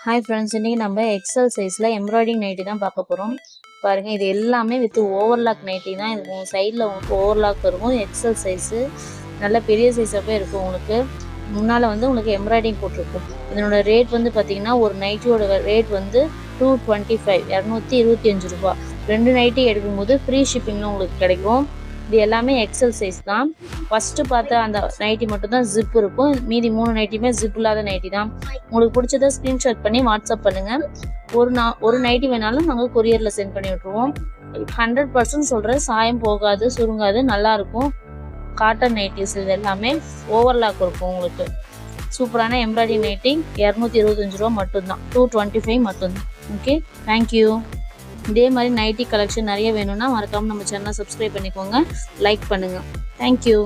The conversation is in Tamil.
ஹாய் ஃப்ரெண்ட்ஸ், இன்றைக்கி நம்ம எக்ஸல் சைஸில் எம்ப்ராய்டிங் நைட்டி தான் பார்க்க போகிறோம். பாருங்கள், இது எல்லாமே வித் ஓவர்லாக் நைட்டி தான். இது சைடில் உங்களுக்கு ஓவர்லாக் இருக்கும். எக்ஸல் சைஸு நல்ல பெரிய சைஸாகவே இருக்கும். உங்களுக்கு முன்னால் உங்களுக்கு எம்ப்ராய்டிங் போட்டிருக்கும். இதனோட ரேட் பார்த்திங்கன்னா ஒரு நைட்டியோட ரேட் 225 225 ரூபா. 2 நைட்டி எடுக்கும்போது ஃப்ரீ ஷிப்பிங்கில் உங்களுக்கு கிடைக்கும். இது எல்லாமே எக்ஸல் சைஸ் தான். ஃபஸ்ட்டு பார்த்த அந்த நைட்டி மட்டும் தான் ஜிப் இருக்கும். மீதி 3 நைட்டியுமே ஜிப் இல்லாத நைட்டி தான். உங்களுக்கு பிடிச்சதை ஸ்க்ரீன்ஷாட் பண்ணி வாட்ஸ்அப் பண்ணுங்கள். ஒரு நைட்டி வேணாலும் நாங்கள் கொரியரில் சென்ட் பண்ணி விட்ருவோம். 100% சொல்கிறேன், சாயம் போகாது, சுருங்காது, நல்லாயிருக்கும். காட்டன் நைட்டிஸ் இது எல்லாமே ஓவர்லாக் இருக்கும். உங்களுக்கு சூப்பரான எம்ப்ராய்டரி நைட்டி 225 ரூபா மட்டும்தான். 225 மட்டும்தான். Okay, thank you. இதே மாதிரி நைட்டி கலெக்ஷன் நிறைய வேணும்னா மறக்காமல் நம்ம சேனலை சப்ஸ்கிரைப் பண்ணிக்கோங்க, லைக் பண்ணுங்கள். தேங்க்யூ.